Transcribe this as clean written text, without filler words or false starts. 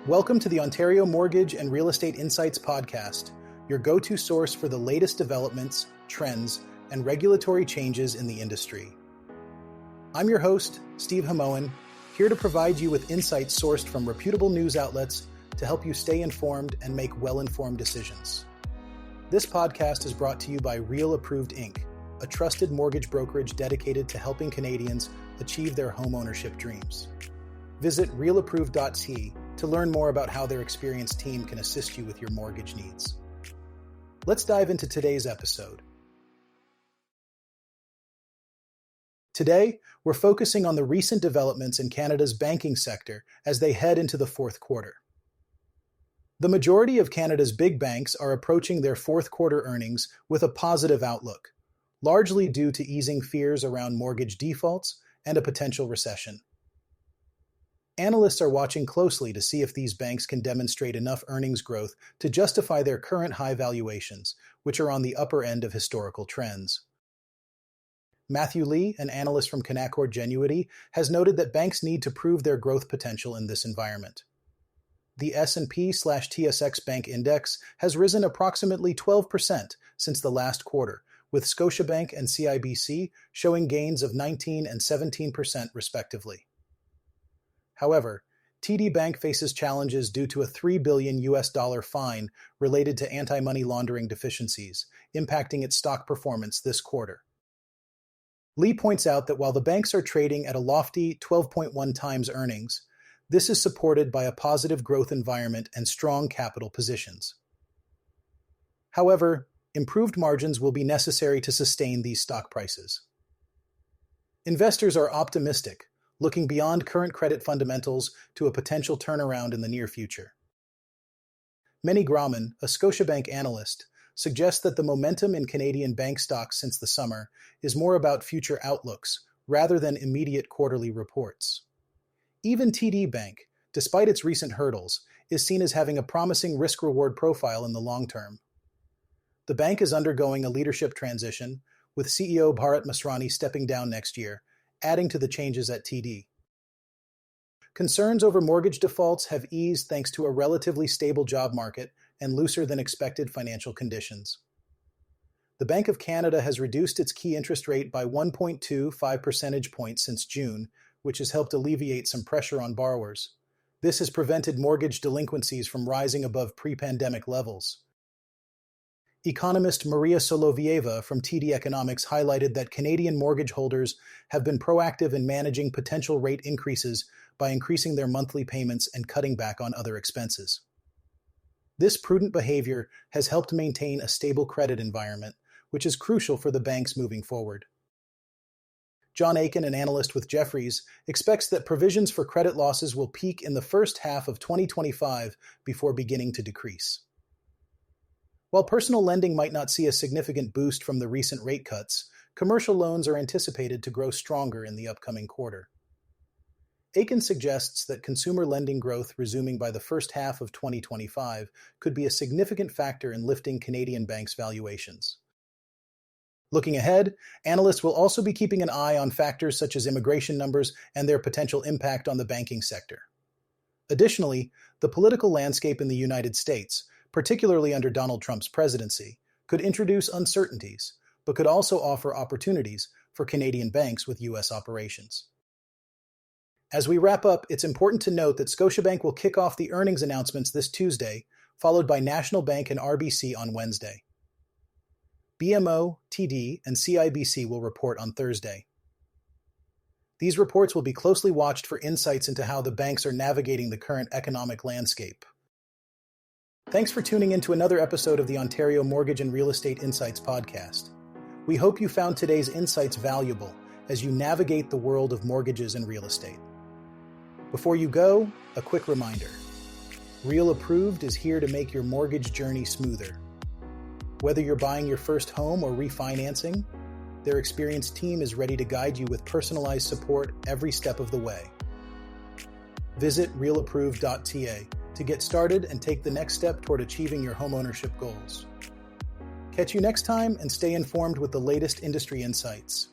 Welcome to the Ontario Mortgage and Real Estate Insights podcast, your go-to source for the latest developments, trends, and regulatory changes in the industry. I'm your host, Steve Hamoan, here to provide you with insights sourced from reputable news outlets to help you stay informed and make well-informed decisions. This podcast is brought to you by Real Approved Inc., a trusted mortgage brokerage dedicated to helping Canadians achieve their homeownership dreams. Visit realapproved.ca to learn more about how their experienced team can assist you with your mortgage needs. Let's dive into today's episode. Today, we're focusing on the recent developments in Canada's banking sector as they head into the fourth quarter. The majority of Canada's big banks are approaching their fourth quarter earnings with a positive outlook, largely due to easing fears around mortgage defaults and a potential recession. Analysts are watching closely to see if these banks can demonstrate enough earnings growth to justify their current high valuations, which are on the upper end of historical trends. Matthew Lee, an analyst from Canaccord Genuity, has noted that banks need to prove their growth potential in this environment. The S&P/TSX Bank Index has risen approximately 12% since the last quarter, with Scotiabank and CIBC showing gains of 19% and 17% respectively. However, TD Bank faces challenges due to a $3 billion fine related to anti-money laundering deficiencies, impacting its stock performance this quarter. Lee points out that while the banks are trading at a lofty 12.1 times earnings, this is supported by a positive growth environment and strong capital positions. However, improved margins will be necessary to sustain these stock prices. Investors are optimistic, looking beyond current credit fundamentals to a potential turnaround in the near future. Manny Grauman, a Scotiabank analyst, suggests that the momentum in Canadian bank stocks since the summer is more about future outlooks rather than immediate quarterly reports. Even TD Bank, despite its recent hurdles, is seen as having a promising risk-reward profile in the long term. The bank is undergoing a leadership transition, with CEO Bharat Masrani stepping down next year, adding to the changes at TD. Concerns over mortgage defaults have eased thanks to a relatively stable job market and looser than expected financial conditions. The Bank of Canada has reduced its key interest rate by 1.25 percentage points since June, which has helped alleviate some pressure on borrowers. This has prevented mortgage delinquencies from rising above pre-pandemic levels. Economist Maria Solovieva from TD Economics highlighted that Canadian mortgage holders have been proactive in managing potential rate increases by increasing their monthly payments and cutting back on other expenses. This prudent behavior has helped maintain a stable credit environment, which is crucial for the banks moving forward. John Aiken, an analyst with Jefferies, expects that provisions for credit losses will peak in the first half of 2025 before beginning to decrease. While personal lending might not see a significant boost from the recent rate cuts, commercial loans are anticipated to grow stronger in the upcoming quarter. Aiken suggests that consumer lending growth resuming by the first half of 2025 could be a significant factor in lifting Canadian banks' valuations. Looking ahead, analysts will also be keeping an eye on factors such as immigration numbers and their potential impact on the banking sector. Additionally, the political landscape in the United States, particularly under Donald Trump's presidency, could introduce uncertainties, but could also offer opportunities for Canadian banks with U.S. operations. As we wrap up, it's important to note that Scotiabank will kick off the earnings announcements this Tuesday, followed by National Bank and RBC on Wednesday. BMO, TD, and CIBC will report on Thursday. These reports will be closely watched for insights into how the banks are navigating the current economic landscape. Thanks for tuning in to another episode of the Ontario Mortgage and Real Estate Insights podcast. We hope you found today's insights valuable as you navigate the world of mortgages and real estate. Before you go, a quick reminder. Real Approved is here to make your mortgage journey smoother. Whether you're buying your first home or refinancing, their experienced team is ready to guide you with personalized support every step of the way. Visit realapproved.ca to get started and take the next step toward achieving your homeownership goals. Catch you next time and stay informed with the latest industry insights.